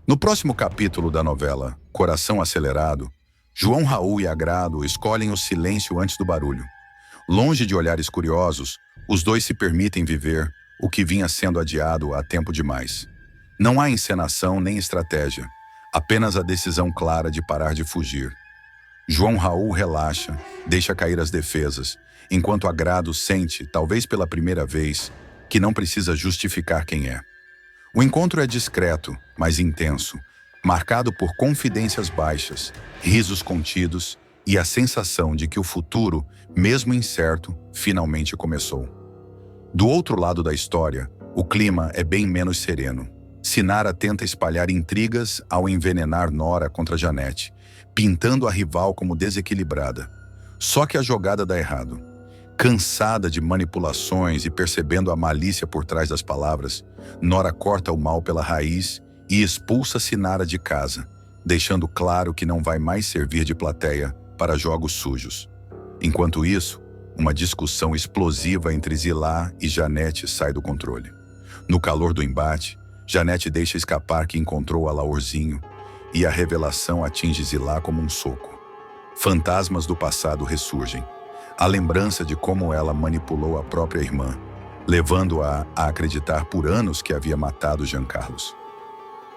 No próximo capítulo da novela Coração Acelerado, João Raul e Agrado escolhem o silêncio antes do barulho. Longe de olhares curiosos, os dois se permitem viver o que vinha sendo adiado há tempo demais. Não há encenação nem estratégia, apenas a decisão clara de parar de fugir. João Raul relaxa, deixa cair as defesas, enquanto Agrado sente, talvez pela primeira vez, que não precisa justificar quem é. O encontro é discreto, mas intenso, marcado por confidências baixas, risos contidos e a sensação de que o futuro, mesmo incerto, finalmente começou. Do outro lado da história, o clima é bem menos sereno. Sinara tenta espalhar intrigas ao envenenar Nora contra Janete, pintando a rival como desequilibrada. Só que a jogada dá errado. Cansada de manipulações e percebendo a malícia por trás das palavras, Nora corta o mal pela raiz e expulsa Sinara de casa, deixando claro que não vai mais servir de plateia para jogos sujos. Enquanto isso, uma discussão explosiva entre Zilá e Janete sai do controle. No calor do embate, Janete deixa escapar que encontrou Alaorzinho e a revelação atinge Zilá como um soco. Fantasmas do passado ressurgem. A lembrança de como ela manipulou a própria irmã, levando-a a acreditar por anos que havia matado Jean Carlos.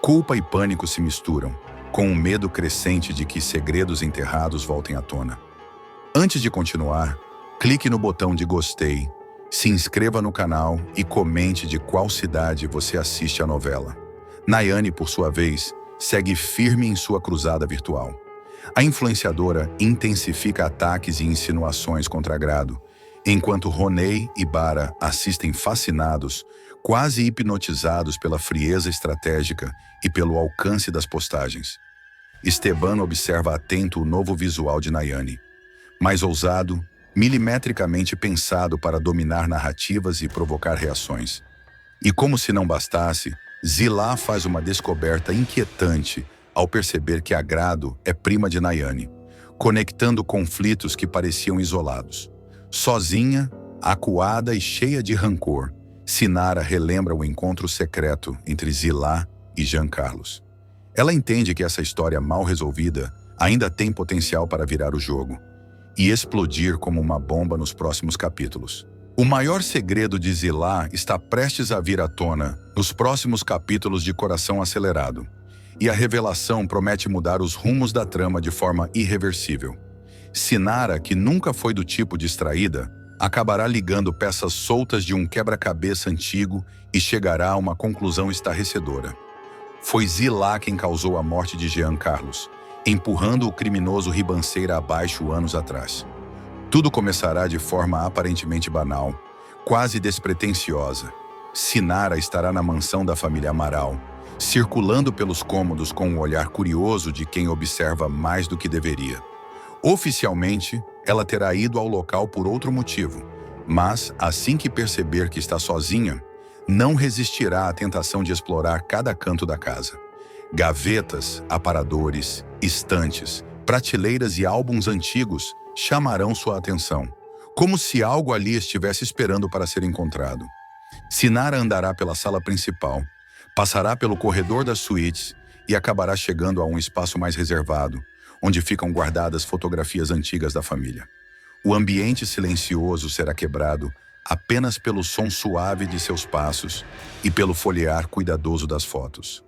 Culpa e pânico se misturam, com um medo crescente de que segredos enterrados voltem à tona. Antes de continuar, clique no botão de gostei, se inscreva no canal e comente de qual cidade você assiste a novela. Nayane, por sua vez, segue firme em sua cruzada virtual. A influenciadora intensifica ataques e insinuações contra Agrado, enquanto Ronei e Bara assistem fascinados, quase hipnotizados pela frieza estratégica e pelo alcance das postagens. Esteban observa atento o novo visual de Nayane, mais ousado, milimetricamente pensado para dominar narrativas e provocar reações. E como se não bastasse, Zilá faz uma descoberta inquietante ao perceber que Agrado é prima de Nayane, conectando conflitos que pareciam isolados. Sozinha, acuada e cheia de rancor, Sinara relembra o encontro secreto entre Zilá e Jean Carlos. Ela entende que essa história mal resolvida ainda tem potencial para virar o jogo e explodir como uma bomba nos próximos capítulos. O maior segredo de Zilá está prestes a vir à tona nos próximos capítulos de Coração Acelerado, e a revelação promete mudar os rumos da trama de forma irreversível. Sinara, que nunca foi do tipo distraída, acabará ligando peças soltas de um quebra-cabeça antigo e chegará a uma conclusão estarrecedora. Foi Zilá quem causou a morte de Jean Carlos, empurrando o criminoso ribanceira abaixo anos atrás. Tudo começará de forma aparentemente banal, quase despretensiosa. Sinara estará na mansão da família Amaral, circulando pelos cômodos com um olhar curioso de quem observa mais do que deveria. Oficialmente, ela terá ido ao local por outro motivo, mas, assim que perceber que está sozinha, não resistirá à tentação de explorar cada canto da casa. Gavetas, aparadores, estantes, prateleiras e álbuns antigos chamarão sua atenção, como se algo ali estivesse esperando para ser encontrado. Sinara andará pela sala principal, passará pelo corredor das suítes e acabará chegando a um espaço mais reservado, onde ficam guardadas fotografias antigas da família. O ambiente silencioso será quebrado apenas pelo som suave de seus passos e pelo folhear cuidadoso das fotos.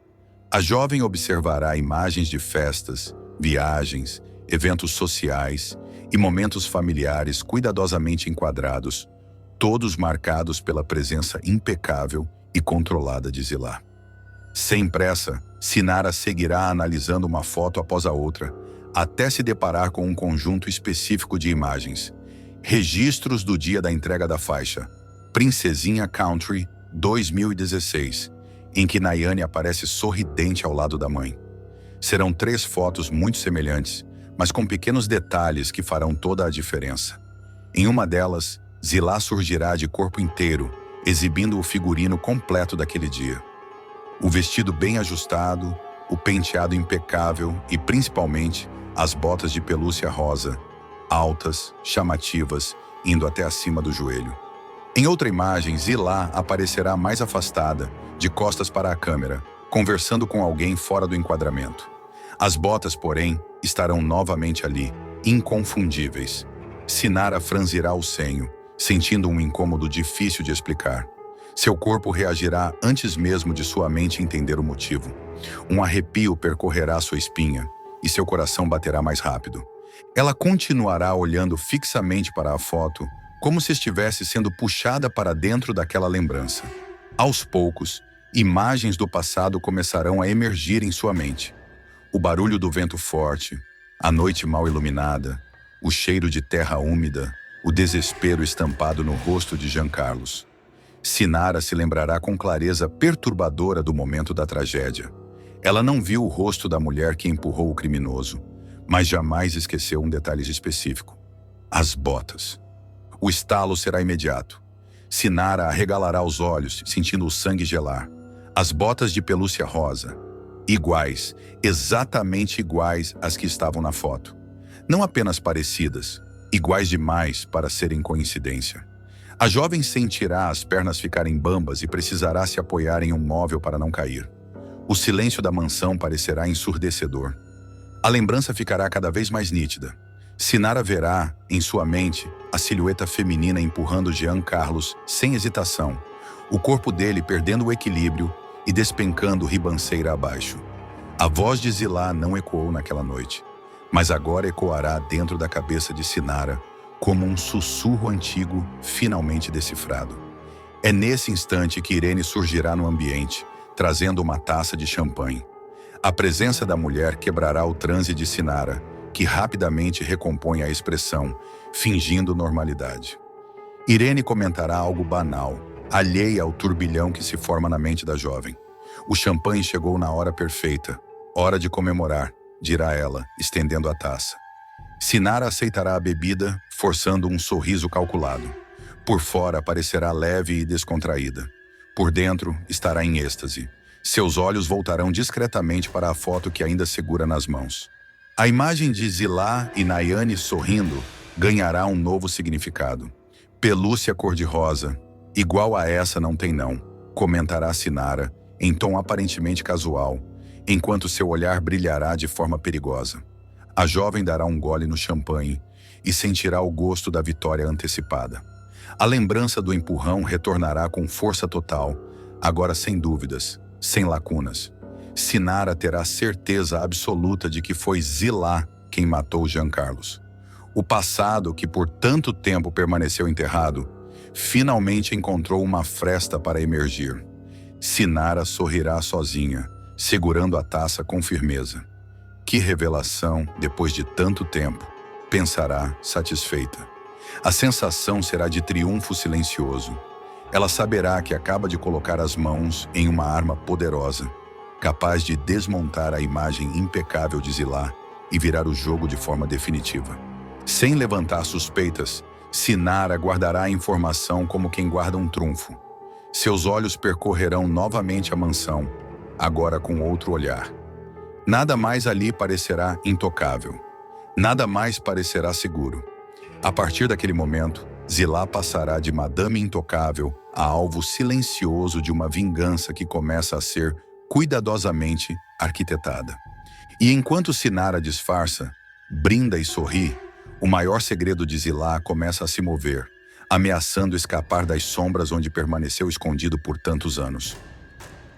A jovem observará imagens de festas, viagens, eventos sociais e momentos familiares cuidadosamente enquadrados, todos marcados pela presença impecável e controlada de Zilá. Sem pressa, Sinara seguirá analisando uma foto após a outra, até se deparar com um conjunto específico de imagens. Registros do dia da entrega da faixa, Princesinha Country 2016, em que Nayane aparece sorridente ao lado da mãe. Serão 3 fotos muito semelhantes, mas com pequenos detalhes que farão toda a diferença. Em uma delas, Zilá surgirá de corpo inteiro, exibindo o figurino completo daquele dia. O vestido bem ajustado, o penteado impecável e, principalmente, as botas de pelúcia rosa, altas, chamativas, indo até acima do joelho. Em outra imagem, Zilá aparecerá mais afastada, de costas para a câmera, conversando com alguém fora do enquadramento. As botas, porém, estarão novamente ali, inconfundíveis. Sinara franzirá o senho, sentindo um incômodo difícil de explicar. Seu corpo reagirá antes mesmo de sua mente entender o motivo. Um arrepio percorrerá sua espinha e seu coração baterá mais rápido. Ela continuará olhando fixamente para a foto, como se estivesse sendo puxada para dentro daquela lembrança. Aos poucos, imagens do passado começarão a emergir em sua mente. O barulho do vento forte, a noite mal iluminada, o cheiro de terra úmida, o desespero estampado no rosto de Jean Carlos. Sinara se lembrará com clareza perturbadora do momento da tragédia. Ela não viu o rosto da mulher que empurrou o criminoso, mas jamais esqueceu um detalhe específico: as botas. O estalo será imediato. Sinara arregalará os olhos, sentindo o sangue gelar. As botas de pelúcia rosa, iguais, exatamente iguais às que estavam na foto. Não apenas parecidas, iguais demais para serem coincidência. A jovem sentirá as pernas ficarem bambas e precisará se apoiar em um móvel para não cair. O silêncio da mansão parecerá ensurdecedor. A lembrança ficará cada vez mais nítida. Sinara verá, em sua mente, a silhueta feminina empurrando Jean Carlos sem hesitação, o corpo dele perdendo o equilíbrio e despencando ribanceira abaixo. A voz de Zilá não ecoou naquela noite, mas agora ecoará dentro da cabeça de Sinara, como um sussurro antigo finalmente decifrado. É nesse instante que Irene surgirá no ambiente, trazendo uma taça de champanhe. A presença da mulher quebrará o transe de Sinara, que rapidamente recompõe a expressão, fingindo normalidade. Irene comentará algo banal, alheia ao turbilhão que se forma na mente da jovem. O champanhe chegou na hora perfeita. Hora de comemorar, dirá ela, estendendo a taça. Sinara aceitará a bebida, forçando um sorriso calculado. Por fora parecerá leve e descontraída. Por dentro estará em êxtase. Seus olhos voltarão discretamente para a foto que ainda segura nas mãos. A imagem de Zilá e Nayane sorrindo ganhará um novo significado. Pelúcia cor-de-rosa, igual a essa não tem não, comentará Sinara, em tom aparentemente casual, enquanto seu olhar brilhará de forma perigosa. A jovem dará um gole no champanhe e sentirá o gosto da vitória antecipada. A lembrança do empurrão retornará com força total, agora sem dúvidas, sem lacunas. Sinara terá certeza absoluta de que foi Zilá quem matou Jean Carlos. O passado, que por tanto tempo permaneceu enterrado, finalmente encontrou uma fresta para emergir. Sinara sorrirá sozinha, segurando a taça com firmeza. Que revelação, depois de tanto tempo, pensará satisfeita. A sensação será de triunfo silencioso. Ela saberá que acaba de colocar as mãos em uma arma poderosa, capaz de desmontar a imagem impecável de Zilá e virar o jogo de forma definitiva. Sem levantar suspeitas, Sinara guardará a informação como quem guarda um trunfo. Seus olhos percorrerão novamente a mansão, agora com outro olhar. Nada mais ali parecerá intocável. Nada mais parecerá seguro. A partir daquele momento, Zilá passará de Madame Intocável a alvo silencioso de uma vingança que começa a ser cuidadosamente arquitetada. E enquanto Sinara disfarça, brinda e sorri, o maior segredo de Zilá começa a se mover, ameaçando escapar das sombras onde permaneceu escondido por tantos anos.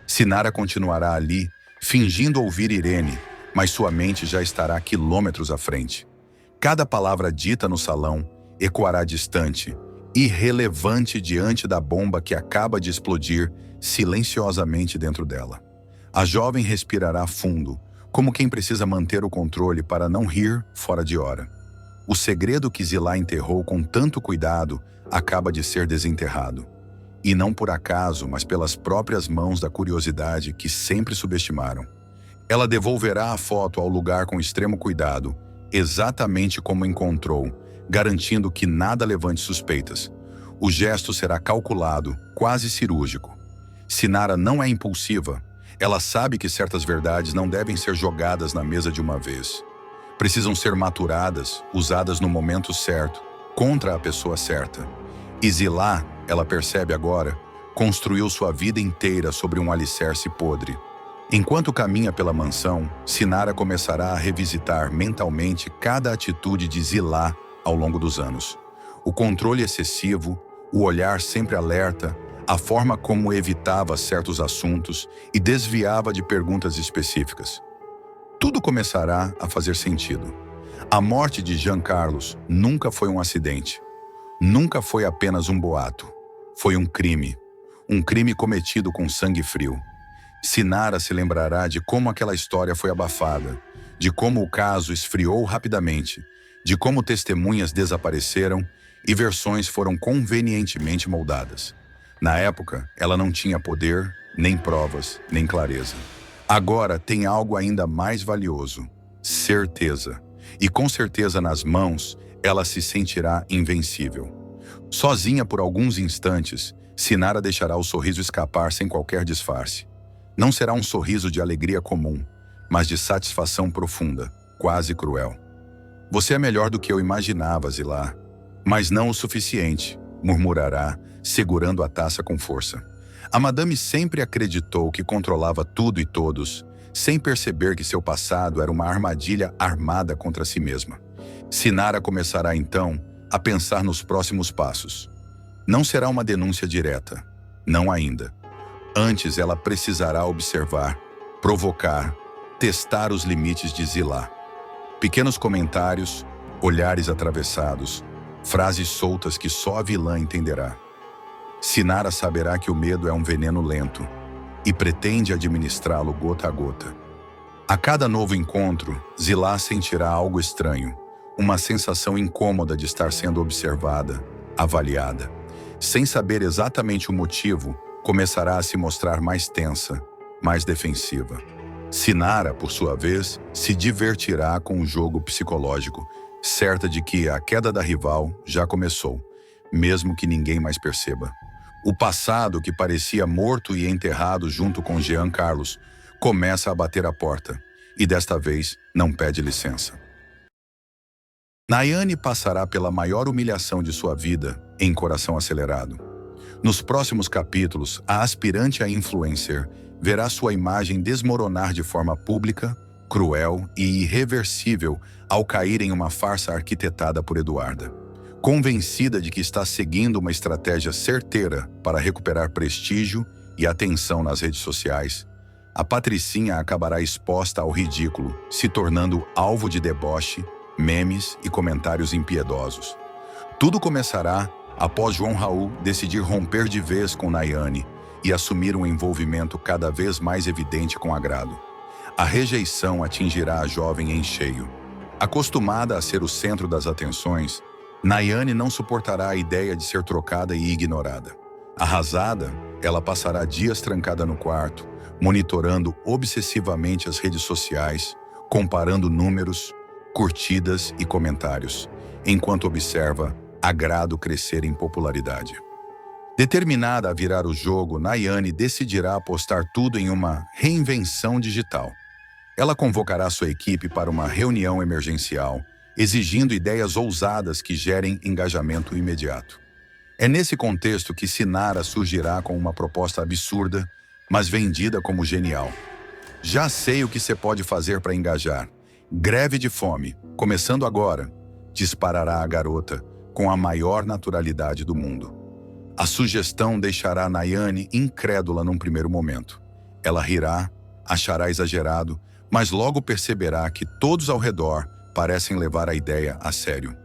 Sinara continuará ali, fingindo ouvir Irene, mas sua mente já estará quilômetros à frente. Cada palavra dita no salão ecoará distante, irrelevante diante da bomba que acaba de explodir silenciosamente dentro dela. A jovem respirará fundo, como quem precisa manter o controle para não rir fora de hora. O segredo que Zilá enterrou com tanto cuidado acaba de ser desenterrado. E não por acaso, mas pelas próprias mãos da curiosidade que sempre subestimaram. Ela devolverá a foto ao lugar com extremo cuidado, exatamente como encontrou, garantindo que nada levante suspeitas. O gesto será calculado, quase cirúrgico. Sinara não é impulsiva. Ela sabe que certas verdades não devem ser jogadas na mesa de uma vez. Precisam ser maturadas, usadas no momento certo, contra a pessoa certa. E Zilá, ela percebe agora, construiu sua vida inteira sobre um alicerce podre. Enquanto caminha pela mansão, Sinara começará a revisitar mentalmente cada atitude de Zilá ao longo dos anos. O controle excessivo, o olhar sempre alerta, a forma como evitava certos assuntos e desviava de perguntas específicas. Tudo começará a fazer sentido. A morte de Jean Carlos nunca foi um acidente. Nunca foi apenas um boato. Foi um crime. Um crime cometido com sangue frio. Sinara se lembrará de como aquela história foi abafada, de como o caso esfriou rapidamente, de como testemunhas desapareceram e versões foram convenientemente moldadas. Na época, ela não tinha poder, nem provas, nem clareza. Agora tem algo ainda mais valioso: certeza. E com certeza nas mãos, ela se sentirá invencível. Sozinha por alguns instantes, Sinara deixará o sorriso escapar sem qualquer disfarce. Não será um sorriso de alegria comum, mas de satisfação profunda, quase cruel. Você é melhor do que eu imaginava, Zilá. Mas não o suficiente, murmurará, segurando a taça com força. A madame sempre acreditou que controlava tudo e todos, sem perceber que seu passado era uma armadilha armada contra si mesma. Sinara começará então a pensar nos próximos passos. Não será uma denúncia direta, não ainda. Antes ela precisará observar, provocar, testar os limites de Zilá. Pequenos comentários, olhares atravessados, frases soltas que só a vilã entenderá. Sinara saberá que o medo é um veneno lento e pretende administrá-lo gota a gota. A cada novo encontro, Zilá sentirá algo estranho, uma sensação incômoda de estar sendo observada, avaliada. Sem saber exatamente o motivo, começará a se mostrar mais tensa, mais defensiva. Sinara, por sua vez, se divertirá com o jogo psicológico, certa de que a queda da rival já começou, mesmo que ninguém mais perceba. O passado, que parecia morto e enterrado junto com Jean Carlos, começa a bater a porta, e desta vez não pede licença. Nayane passará pela maior humilhação de sua vida em Coração Acelerado. Nos próximos capítulos, a aspirante a influencer verá sua imagem desmoronar de forma pública, cruel e irreversível ao cair em uma farsa arquitetada por Eduarda. Convencida de que está seguindo uma estratégia certeira para recuperar prestígio e atenção nas redes sociais, a patricinha acabará exposta ao ridículo, se tornando alvo de deboche, memes e comentários impiedosos. Tudo começará após João Raul decidir romper de vez com Nayane e assumir um envolvimento cada vez mais evidente com Agrado. A rejeição atingirá a jovem em cheio. Acostumada a ser o centro das atenções, Nayane não suportará a ideia de ser trocada e ignorada. Arrasada, ela passará dias trancada no quarto, monitorando obsessivamente as redes sociais, comparando números, curtidas e comentários, enquanto observa Agrado crescer em popularidade. Determinada a virar o jogo, Nayane decidirá apostar tudo em uma reinvenção digital. Ela convocará sua equipe para uma reunião emergencial, exigindo ideias ousadas que gerem engajamento imediato. É nesse contexto que Sinara surgirá com uma proposta absurda, mas vendida como genial. Já sei o que você pode fazer para engajar. Greve de fome, começando agora, disparará a garota com a maior naturalidade do mundo. A sugestão deixará Nayane incrédula num primeiro momento. Ela rirá, achará exagerado, mas logo perceberá que todos ao redor parecem levar a ideia a sério.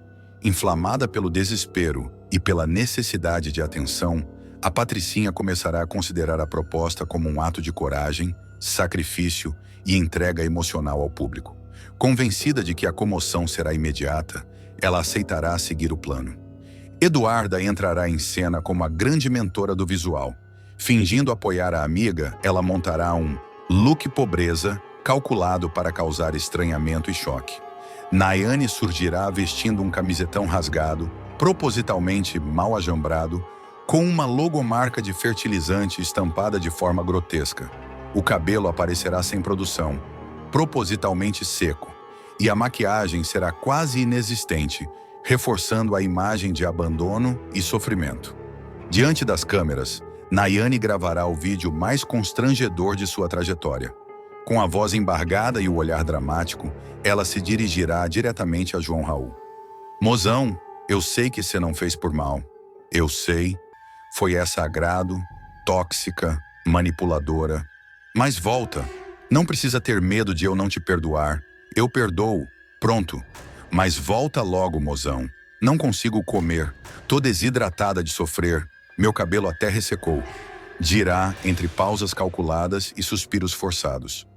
Inflamada pelo desespero e pela necessidade de atenção, a patricinha começará a considerar a proposta como um ato de coragem, sacrifício e entrega emocional ao público. Convencida de que a comoção será imediata, ela aceitará seguir o plano. Eduarda entrará em cena como a grande mentora do visual. Fingindo apoiar a amiga, ela montará um look pobreza calculado para causar estranhamento e choque. Nayane surgirá vestindo um camisetão rasgado, propositalmente mal ajambrado, com uma logomarca de fertilizante estampada de forma grotesca. O cabelo aparecerá sem produção, propositalmente seco, e a maquiagem será quase inexistente, reforçando a imagem de abandono e sofrimento. Diante das câmeras, Nayane gravará o vídeo mais constrangedor de sua trajetória. Com a voz embargada e o olhar dramático, ela se dirigirá diretamente a João Raul. Mozão, eu sei que você não fez por mal. Eu sei, foi essa agrado, tóxica, manipuladora. Mas volta, não precisa ter medo de eu não te perdoar. Eu perdoo, pronto. Mas volta logo, mozão. Não consigo comer, tô desidratada de sofrer, meu cabelo até ressecou. Dirá entre pausas calculadas e suspiros forçados.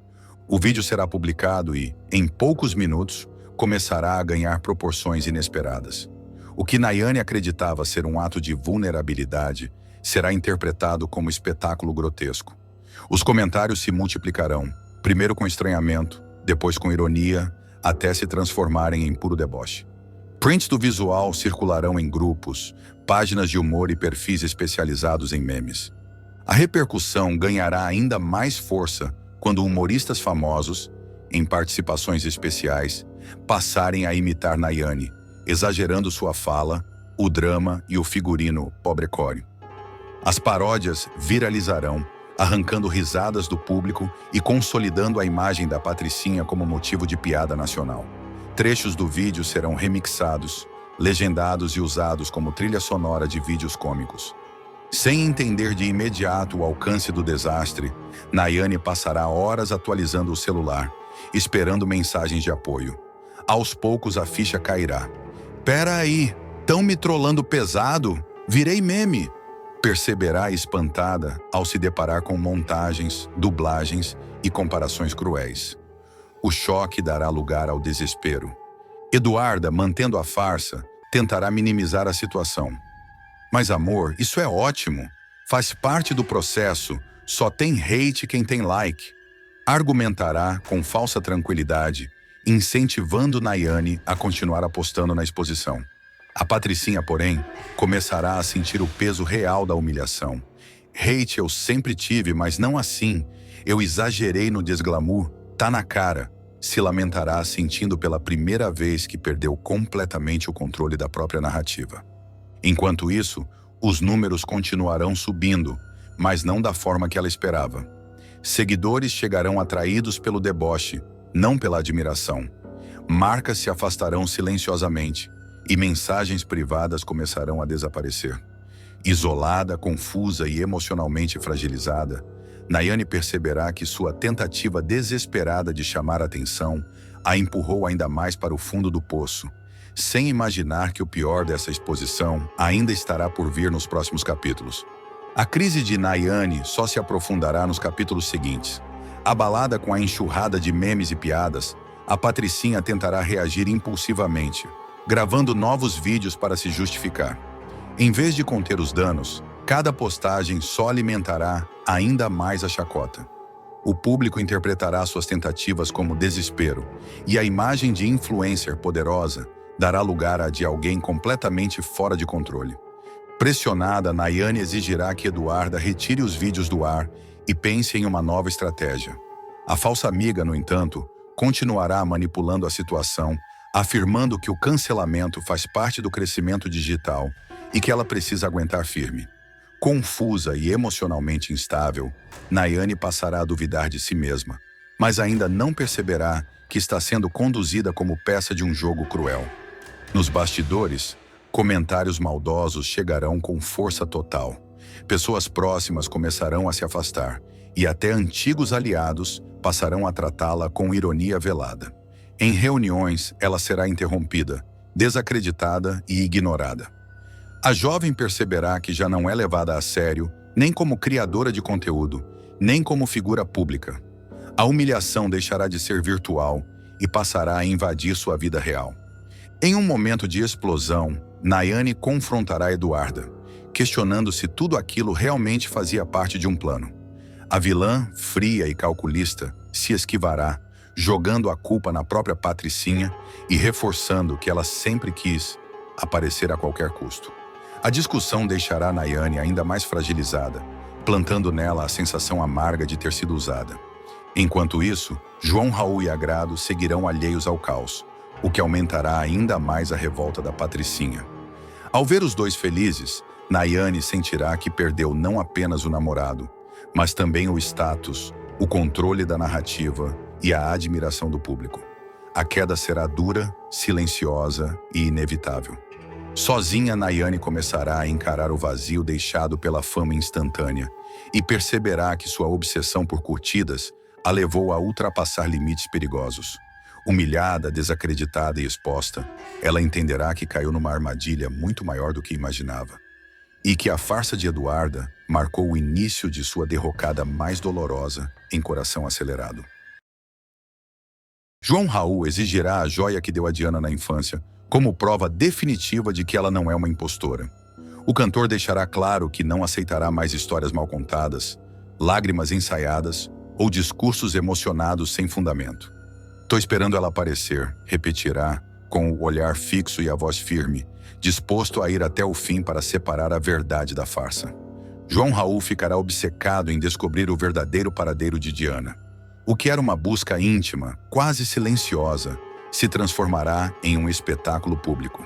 O vídeo será publicado e, em poucos minutos, começará a ganhar proporções inesperadas. O que Nayane acreditava ser um ato de vulnerabilidade será interpretado como espetáculo grotesco. Os comentários se multiplicarão, primeiro com estranhamento, depois com ironia, até se transformarem em puro deboche. Prints do visual circularão em grupos, páginas de humor e perfis especializados em memes. A repercussão ganhará ainda mais força quando humoristas famosos, em participações especiais, passarem a imitar Nayane, exagerando sua fala, o drama e o figurino pobrecório. As paródias viralizarão, arrancando risadas do público e consolidando a imagem da Patricinha como motivo de piada nacional. Trechos do vídeo serão remixados, legendados e usados como trilha sonora de vídeos cômicos. Sem entender de imediato o alcance do desastre, Nayane passará horas atualizando o celular, esperando mensagens de apoio. Aos poucos a ficha cairá. "Pera aí, tão me trollando pesado? Virei meme!" Perceberá espantada ao se deparar com montagens, dublagens e comparações cruéis. O choque dará lugar ao desespero. Eduarda, mantendo a farsa, tentará minimizar a situação. "Mas amor, isso é ótimo. Faz parte do processo. Só tem hate quem tem like." Argumentará com falsa tranquilidade, incentivando Nayane a continuar apostando na exposição. A Patricinha, porém, começará a sentir o peso real da humilhação. "Hate eu sempre tive, mas não assim. Eu exagerei no desglamour. Tá na cara." Se lamentará sentindo pela primeira vez que perdeu completamente o controle da própria narrativa. Enquanto isso, os números continuarão subindo, mas não da forma que ela esperava. Seguidores chegarão atraídos pelo deboche, não pela admiração. Marcas se afastarão silenciosamente e mensagens privadas começarão a desaparecer. Isolada, confusa e emocionalmente fragilizada, Nayane perceberá que sua tentativa desesperada de chamar a atenção a empurrou ainda mais para o fundo do poço, sem imaginar que o pior dessa exposição ainda estará por vir nos próximos capítulos. A crise de Nayane só se aprofundará nos capítulos seguintes. Abalada com a enxurrada de memes e piadas, a Patricinha tentará reagir impulsivamente, gravando novos vídeos para se justificar. Em vez de conter os danos, cada postagem só alimentará ainda mais a chacota. O público interpretará suas tentativas como desespero, e a imagem de influencer poderosa dará lugar à de alguém completamente fora de controle. Pressionada, Nayane exigirá que Eduarda retire os vídeos do ar e pense em uma nova estratégia. A falsa amiga, no entanto, continuará manipulando a situação, afirmando que o cancelamento faz parte do crescimento digital e que ela precisa aguentar firme. Confusa e emocionalmente instável, Nayane passará a duvidar de si mesma, mas ainda não perceberá que está sendo conduzida como peça de um jogo cruel. Nos bastidores, comentários maldosos chegarão com força total. Pessoas próximas começarão a se afastar, e até antigos aliados passarão a tratá-la com ironia velada. Em reuniões, ela será interrompida, desacreditada e ignorada. A jovem perceberá que já não é levada a sério, nem como criadora de conteúdo, nem como figura pública. A humilhação deixará de ser virtual e passará a invadir sua vida real. Em um momento de explosão, Nayane confrontará Eduarda, questionando se tudo aquilo realmente fazia parte de um plano. A vilã, fria e calculista, se esquivará, jogando a culpa na própria Patricinha e reforçando que ela sempre quis aparecer a qualquer custo. A discussão deixará Nayane ainda mais fragilizada, plantando nela a sensação amarga de ter sido usada. Enquanto isso, João Raul e Agrado seguirão alheios ao caos, o que aumentará ainda mais a revolta da Patricinha. Ao ver os dois felizes, Nayane sentirá que perdeu não apenas o namorado, mas também o status, o controle da narrativa e a admiração do público. A queda será dura, silenciosa e inevitável. Sozinha, Nayane começará a encarar o vazio deixado pela fama instantânea e perceberá que sua obsessão por curtidas a levou a ultrapassar limites perigosos. Humilhada, desacreditada e exposta, ela entenderá que caiu numa armadilha muito maior do que imaginava e que a farsa de Eduarda marcou o início de sua derrocada mais dolorosa em Coração Acelerado. João Raul exigirá a joia que deu a Diana na infância como prova definitiva de que ela não é uma impostora. O cantor deixará claro que não aceitará mais histórias mal contadas, lágrimas ensaiadas ou discursos emocionados sem fundamento. "Tô esperando ela aparecer", repetirá, com o olhar fixo e a voz firme, disposto a ir até o fim para separar a verdade da farsa. João Raul ficará obcecado em descobrir o verdadeiro paradeiro de Diana. O que era uma busca íntima, quase silenciosa, se transformará em um espetáculo público.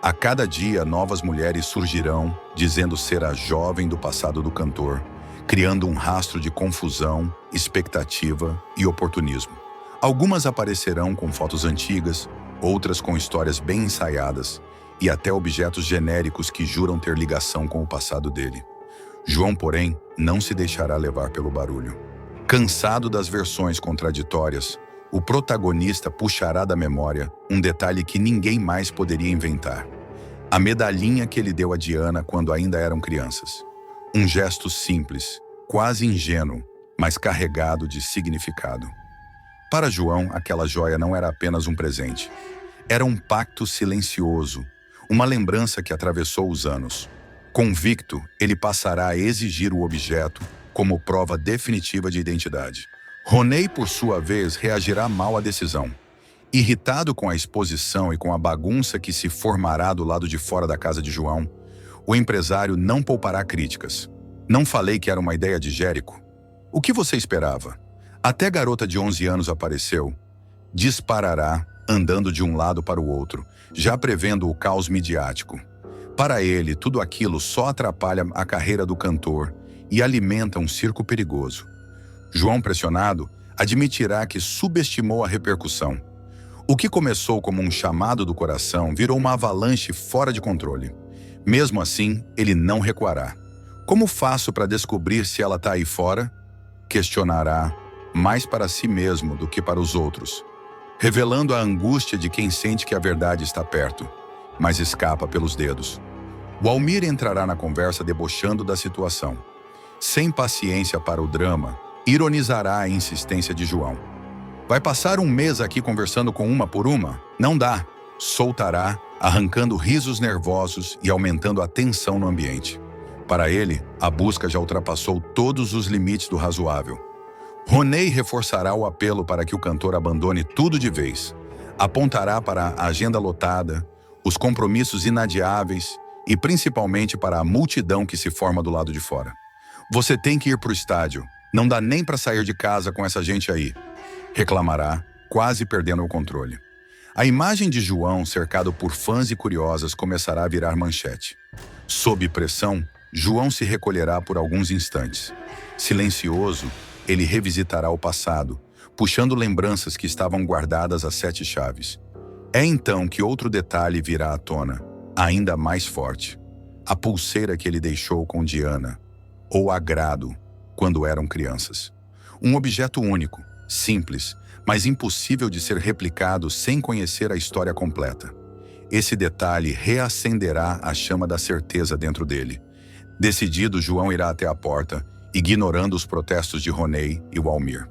A cada dia, novas mulheres surgirão, dizendo ser a jovem do passado do cantor, criando um rastro de confusão, expectativa e oportunismo. Algumas aparecerão com fotos antigas, outras com histórias bem ensaiadas e até objetos genéricos que juram ter ligação com o passado dele. João, porém, não se deixará levar pelo barulho. Cansado das versões contraditórias, o protagonista puxará da memória um detalhe que ninguém mais poderia inventar: a medalhinha que ele deu a Diana quando ainda eram crianças. Um gesto simples, quase ingênuo, mas carregado de significado. Para João, aquela joia não era apenas um presente. Era um pacto silencioso, uma lembrança que atravessou os anos. Convicto, ele passará a exigir o objeto como prova definitiva de identidade. Ronei, por sua vez, reagirá mal à decisão. Irritado com a exposição e com a bagunça que se formará do lado de fora da casa de João, o empresário não poupará críticas. "Não falei que era uma ideia de Jérico? O que você esperava? Até garota de 11 anos apareceu", disparará, andando de um lado para o outro, já prevendo o caos midiático. Para ele, tudo aquilo só atrapalha a carreira do cantor e alimenta um circo perigoso. João, pressionado, admitirá que subestimou a repercussão. O que começou como um chamado do coração virou uma avalanche fora de controle. Mesmo assim, ele não recuará. "Como faço para descobrir se ela está aí fora?", questionará, mais para si mesmo do que para os outros, revelando a angústia de quem sente que a verdade está perto, mas escapa pelos dedos. O Almir entrará na conversa debochando da situação. Sem paciência para o drama, ironizará a insistência de João. "Vai passar um mês aqui conversando com uma por uma? Não dá", soltará, arrancando risos nervosos e aumentando a tensão no ambiente. Para ele, a busca já ultrapassou todos os limites do razoável. Ronei reforçará o apelo para que o cantor abandone tudo de vez. Apontará para a agenda lotada, os compromissos inadiáveis e principalmente para a multidão que se forma do lado de fora. "Você tem que ir para o estádio. Não dá nem para sair de casa com essa gente aí", reclamará, quase perdendo o controle. A imagem de João, cercado por fãs e curiosas, começará a virar manchete. Sob pressão, João se recolherá por alguns instantes. Silencioso, ele revisitará o passado, puxando lembranças que estavam guardadas a 7 chaves. É então que outro detalhe virá à tona, ainda mais forte: a pulseira que ele deixou com Diana, ou agrado, quando eram crianças. Um objeto único, simples, mas impossível de ser replicado sem conhecer a história completa. Esse detalhe reacenderá a chama da certeza dentro dele. Decidido, João irá até a porta, ignorando os protestos de Ronei e o Almir.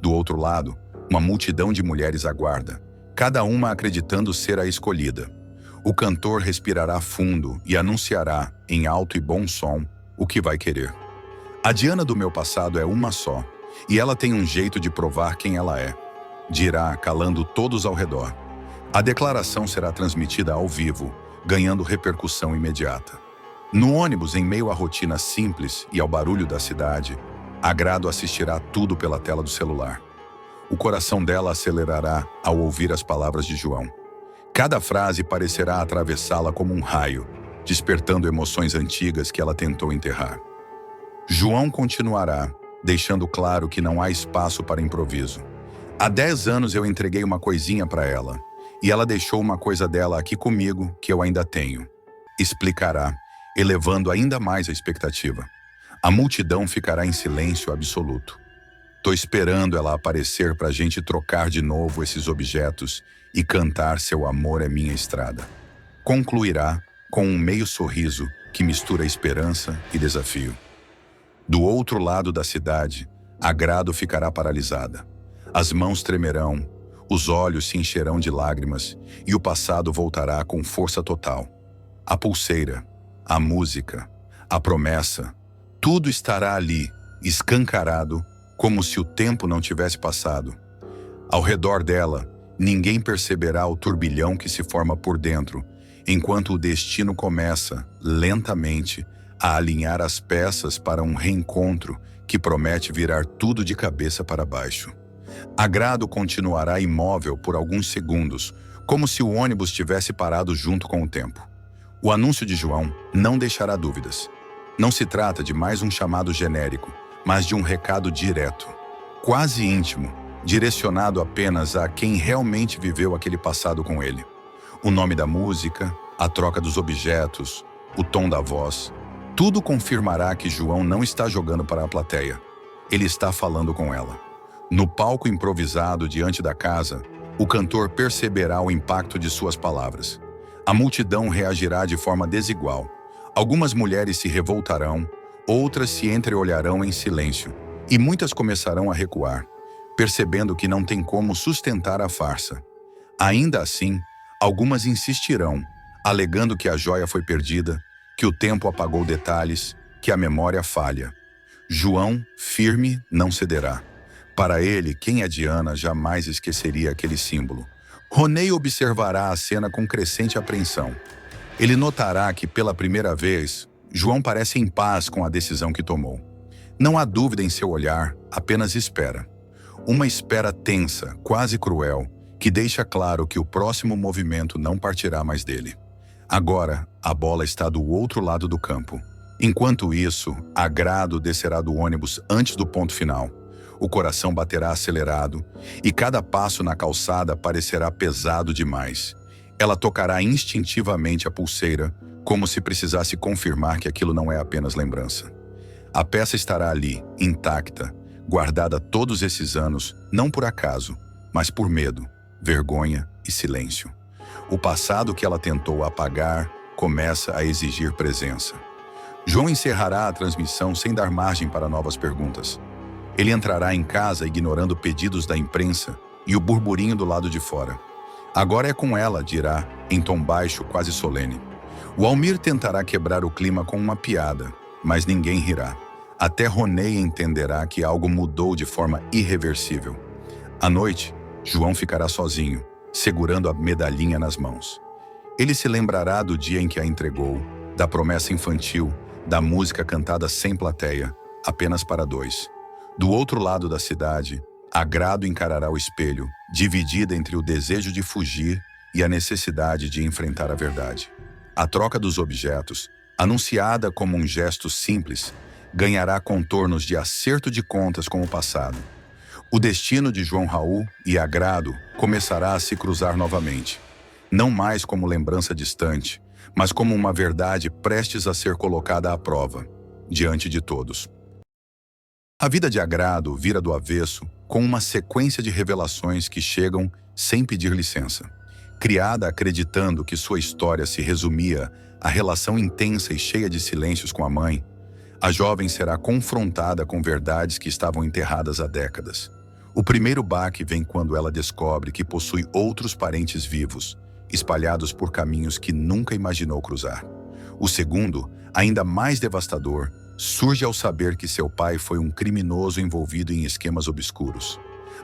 Do outro lado, uma multidão de mulheres aguarda, cada uma acreditando ser a escolhida. O cantor respirará fundo e anunciará, em alto e bom som, o que vai querer. "A Diana do meu passado é uma só, e ela tem um jeito de provar quem ela é", dirá, calando todos ao redor. A declaração será transmitida ao vivo, ganhando repercussão imediata. No ônibus, em meio à rotina simples e ao barulho da cidade, Agrado assistirá tudo pela tela do celular. O coração dela acelerará ao ouvir as palavras de João. Cada frase parecerá atravessá-la como um raio, despertando emoções antigas que ela tentou enterrar. João continuará, deixando claro que não há espaço para improviso. Há 10 anos eu entreguei uma coisinha para ela, e ela deixou uma coisa dela aqui comigo que eu ainda tenho. Explicará, elevando ainda mais a expectativa. A multidão ficará em silêncio absoluto. Tô esperando ela aparecer para a gente trocar de novo esses objetos e cantar Seu Amor é Minha Estrada. Concluirá com um meio sorriso que mistura esperança e desafio. Do outro lado da cidade, Agrado ficará paralisada. As mãos tremerão, os olhos se encherão de lágrimas e o passado voltará com força total. A pulseira, a música, a promessa, tudo estará ali, escancarado, como se o tempo não tivesse passado. Ao redor dela, ninguém perceberá o turbilhão que se forma por dentro, enquanto o destino começa, lentamente, a alinhar as peças para um reencontro que promete virar tudo de cabeça para baixo. Agrado continuará imóvel por alguns segundos, como se o ônibus tivesse parado junto com o tempo. O anúncio de João não deixará dúvidas. Não se trata de mais um chamado genérico, mas de um recado direto, quase íntimo, direcionado apenas a quem realmente viveu aquele passado com ele. O nome da música, a troca dos objetos, o tom da voz, tudo confirmará que João não está jogando para a plateia. Ele está falando com ela. No palco improvisado diante da casa, o cantor perceberá o impacto de suas palavras. A multidão reagirá de forma desigual. Algumas mulheres se revoltarão, outras se entreolharão em silêncio, e muitas começarão a recuar, percebendo que não tem como sustentar a farsa. Ainda assim, algumas insistirão, alegando que a joia foi perdida, que o tempo apagou detalhes, que a memória falha. João, firme, não cederá. Para ele, quem é Diana jamais esqueceria aquele símbolo. Ronei observará a cena com crescente apreensão. Ele notará que, pela primeira vez, João parece em paz com a decisão que tomou. Não há dúvida em seu olhar, apenas espera. Uma espera tensa, quase cruel, que deixa claro que o próximo movimento não partirá mais dele. Agora, a bola está do outro lado do campo. Enquanto isso, Agrado descerá do ônibus antes do ponto final. O coração baterá acelerado e cada passo na calçada parecerá pesado demais. Ela tocará instintivamente a pulseira, como se precisasse confirmar que aquilo não é apenas lembrança. A peça estará ali, intacta, guardada todos esses anos, não por acaso, mas por medo, vergonha e silêncio. O passado que ela tentou apagar começa a exigir presença. João encerrará a transmissão sem dar margem para novas perguntas. Ele entrará em casa ignorando pedidos da imprensa e o burburinho do lado de fora. Agora é com ela, dirá, em tom baixo, quase solene. O Almir tentará quebrar o clima com uma piada, mas ninguém rirá. Até Ronei entenderá que algo mudou de forma irreversível. À noite, João ficará sozinho, segurando a medalhinha nas mãos. Ele se lembrará do dia em que a entregou, da promessa infantil, da música cantada sem plateia, apenas para dois. Do outro lado da cidade, Agrado encarará o espelho, dividida entre o desejo de fugir e a necessidade de enfrentar a verdade. A troca dos objetos, anunciada como um gesto simples, ganhará contornos de acerto de contas com o passado. O destino de João Raul e Agrado começará a se cruzar novamente, não mais como lembrança distante, mas como uma verdade prestes a ser colocada à prova, diante de todos. A vida de Agrado vira do avesso com uma sequência de revelações que chegam sem pedir licença. Criada acreditando que sua história se resumia à relação intensa e cheia de silêncios com a mãe, a jovem será confrontada com verdades que estavam enterradas há décadas. O primeiro baque vem quando ela descobre que possui outros parentes vivos, espalhados por caminhos que nunca imaginou cruzar. O segundo, ainda mais devastador, surge ao saber que seu pai foi um criminoso envolvido em esquemas obscuros.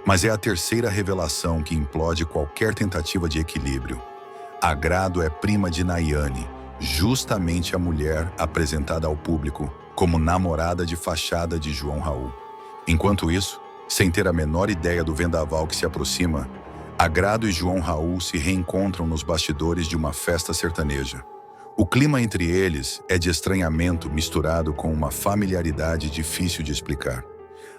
Mas é a terceira revelação que implode qualquer tentativa de equilíbrio. Agrado é prima de Nayane, justamente a mulher apresentada ao público como namorada de fachada de João Raul. Enquanto isso, sem ter a menor ideia do vendaval que se aproxima, Agrado e João Raul se reencontram nos bastidores de uma festa sertaneja. O clima entre eles é de estranhamento misturado com uma familiaridade difícil de explicar.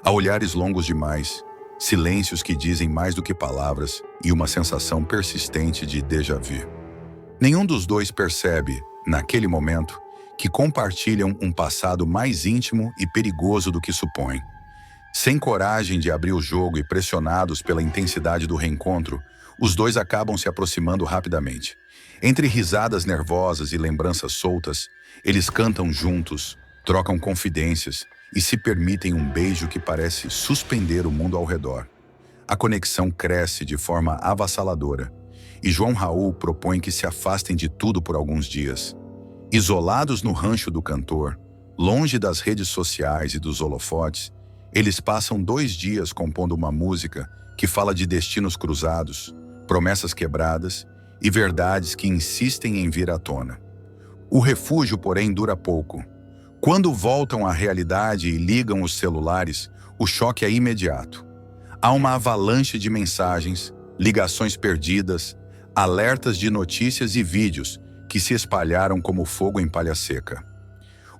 Há olhares longos demais, silêncios que dizem mais do que palavras e uma sensação persistente de déjà vu. Nenhum dos dois percebe, naquele momento, que compartilham um passado mais íntimo e perigoso do que supõem. Sem coragem de abrir o jogo e pressionados pela intensidade do reencontro, os dois acabam se aproximando rapidamente. Entre risadas nervosas e lembranças soltas, eles cantam juntos, trocam confidências e se permitem um beijo que parece suspender o mundo ao redor. A conexão cresce de forma avassaladora, e João Raul propõe que se afastem de tudo por alguns dias. Isolados no rancho do cantor, longe das redes sociais e dos holofotes, eles passam 2 dias compondo uma música que fala de destinos cruzados, promessas quebradas e verdades que insistem em vir à tona. O refúgio, porém, dura pouco. Quando voltam à realidade e ligam os celulares, o choque é imediato. Há uma avalanche de mensagens, ligações perdidas, alertas de notícias e vídeos que se espalharam como fogo em palha seca.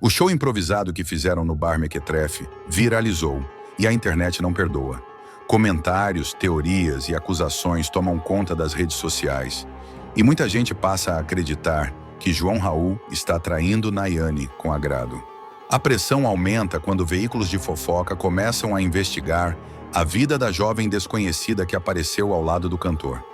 O show improvisado que fizeram no bar Mequetrefe viralizou e a internet não perdoa. Comentários, teorias e acusações tomam conta das redes sociais e muita gente passa a acreditar que João Raul está traindo Nayane com agrado. A pressão aumenta quando veículos de fofoca começam a investigar a vida da jovem desconhecida que apareceu ao lado do cantor.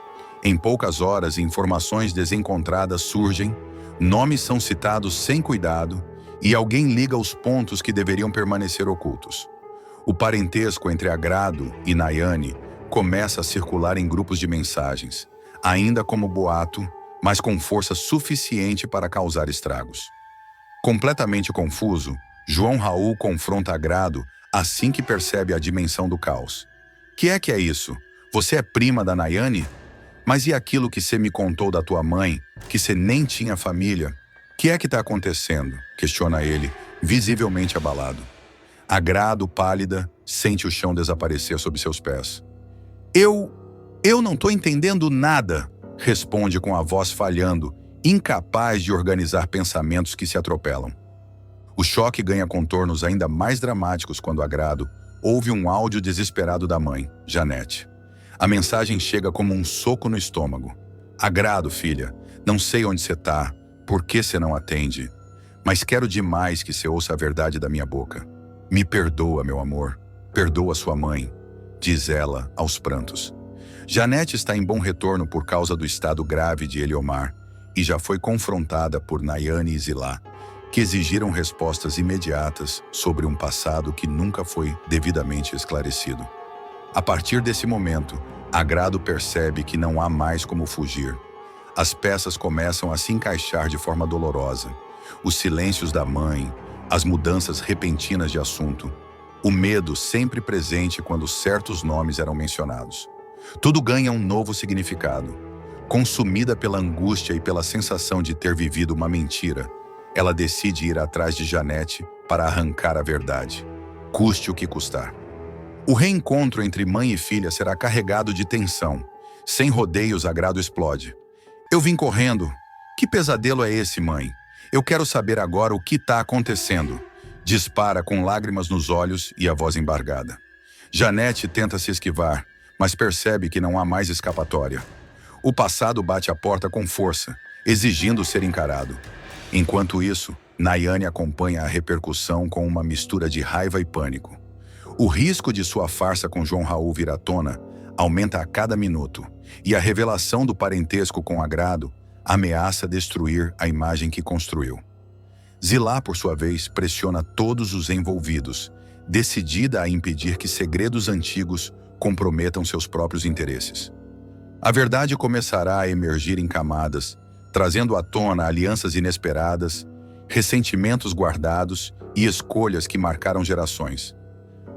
Em poucas horas, informações desencontradas surgem, nomes são citados sem cuidado e alguém liga os pontos que deveriam permanecer ocultos. O parentesco entre Agrado e Nayane começa a circular em grupos de mensagens, ainda como boato, mas com força suficiente para causar estragos. Completamente confuso, João Raul confronta Agrado assim que percebe a dimensão do caos. Que é isso? Você é prima da Nayane? Mas e aquilo que você me contou da tua mãe, que você nem tinha família? Que está acontecendo? Questiona ele, visivelmente abalado. Agrado, pálida, sente o chão desaparecer sob seus pés. Eu não tô entendendo nada, responde com a voz falhando, incapaz de organizar pensamentos que se atropelam. O choque ganha contornos ainda mais dramáticos quando Agrado ouve um áudio desesperado da mãe, Janete. A mensagem chega como um soco no estômago. Agrado, filha, não sei onde você tá, por que você não atende, mas quero demais que você ouça a verdade da minha boca. Me perdoa, meu amor, perdoa sua mãe, diz ela aos prantos. Janete está em bom retorno por causa do estado grave de Eliomar e já foi confrontada por Nayane e Zilá, que exigiram respostas imediatas sobre um passado que nunca foi devidamente esclarecido. A partir desse momento, Agrado percebe que não há mais como fugir. As peças começam a se encaixar de forma dolorosa. Os silêncios da mãe, as mudanças repentinas de assunto, o medo sempre presente quando certos nomes eram mencionados. Tudo ganha um novo significado. Consumida pela angústia e pela sensação de ter vivido uma mentira, ela decide ir atrás de Janete para arrancar a verdade, custe o que custar. O reencontro entre mãe e filha será carregado de tensão. Sem rodeios, Agrado explode. Eu vim correndo. Que pesadelo é esse, mãe? Eu quero saber agora o que está acontecendo. Dispara com lágrimas nos olhos e a voz embargada. Janete tenta se esquivar, mas percebe que não há mais escapatória. O passado bate à porta com força, exigindo ser encarado. Enquanto isso, Nayane acompanha a repercussão com uma mistura de raiva e pânico. O risco de sua farsa com João Raul vir à tona aumenta a cada minuto, e a revelação do parentesco com Agrado ameaça destruir a imagem que construiu. Zilá, por sua vez, pressiona todos os envolvidos, decidida a impedir que segredos antigos comprometam seus próprios interesses. A verdade começará a emergir em camadas, trazendo à tona alianças inesperadas, ressentimentos guardados e escolhas que marcaram gerações.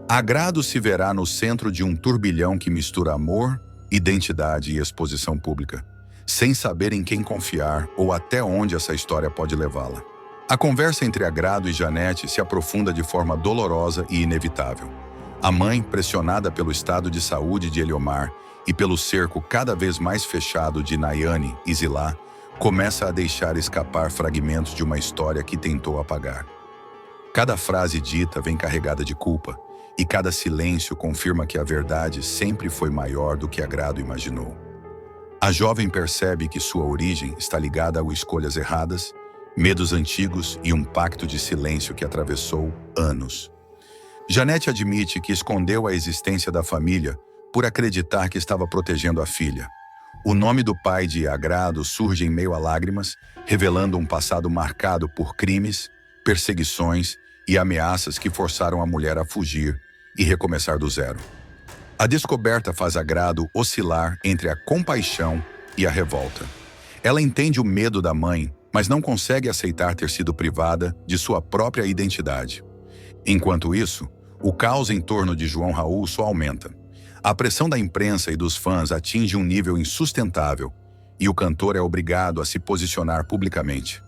Agrado se verá no centro de um turbilhão que mistura amor, identidade e exposição pública, sem saber em quem confiar ou até onde essa história pode levá-la. A conversa entre Agrado e Janete se aprofunda de forma dolorosa e inevitável. A mãe, pressionada pelo estado de saúde de Eliomar e pelo cerco cada vez mais fechado de Nayane e Zilá, começa a deixar escapar fragmentos de uma história que tentou apagar. Cada frase dita vem carregada de culpa, e cada silêncio confirma que a verdade sempre foi maior do que Agrado imaginou. A jovem percebe que sua origem está ligada a escolhas erradas, medos antigos e um pacto de silêncio que atravessou anos. Janete admite que escondeu a existência da família por acreditar que estava protegendo a filha. O nome do pai de Agrado surge em meio a lágrimas, revelando um passado marcado por crimes, perseguições e ameaças que forçaram a mulher a fugir e recomeçar do zero. A descoberta faz Agrado oscilar entre a compaixão e a revolta. Ela entende o medo da mãe, mas não consegue aceitar ter sido privada de sua própria identidade. Enquanto isso, o caos em torno de João Raul só aumenta. A pressão da imprensa e dos fãs atinge um nível insustentável e o cantor é obrigado a se posicionar publicamente.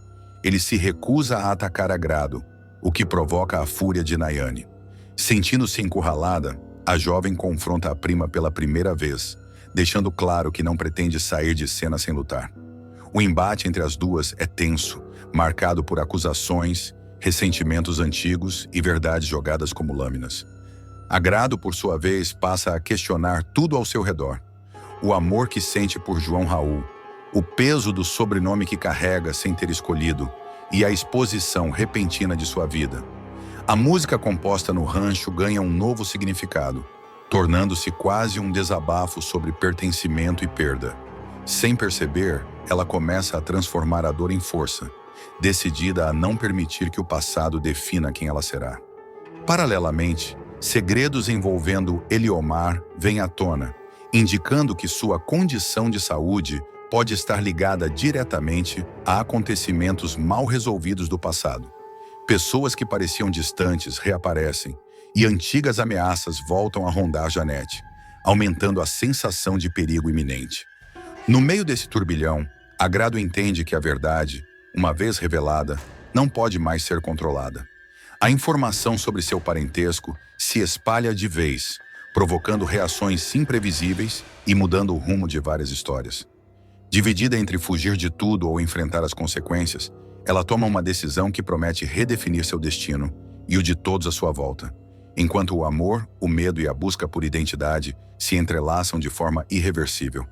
Ele se recusa a atacar Agrado, o que provoca a fúria de Nayane. Sentindo-se encurralada, a jovem confronta a prima pela primeira vez, deixando claro que não pretende sair de cena sem lutar. O embate entre as duas é tenso, marcado por acusações, ressentimentos antigos e verdades jogadas como lâminas. Agrado, por sua vez, passa a questionar tudo ao seu redor. O amor que sente por João Raul, o peso do sobrenome que carrega sem ter escolhido e a exposição repentina de sua vida. A música composta no rancho ganha um novo significado, tornando-se quase um desabafo sobre pertencimento e perda. Sem perceber, ela começa a transformar a dor em força, decidida a não permitir que o passado defina quem ela será. Paralelamente, segredos envolvendo Eliomar vêm à tona, indicando que sua condição de saúde pode estar ligada diretamente a acontecimentos mal resolvidos do passado. Pessoas que pareciam distantes reaparecem e antigas ameaças voltam a rondar Janete, aumentando a sensação de perigo iminente. No meio desse turbilhão, Agrado entende que a verdade, uma vez revelada, não pode mais ser controlada. A informação sobre seu parentesco se espalha de vez, provocando reações imprevisíveis e mudando o rumo de várias histórias. Dividida entre fugir de tudo ou enfrentar as consequências, ela toma uma decisão que promete redefinir seu destino e o de todos à sua volta, enquanto o amor, o medo e a busca por identidade se entrelaçam de forma irreversível.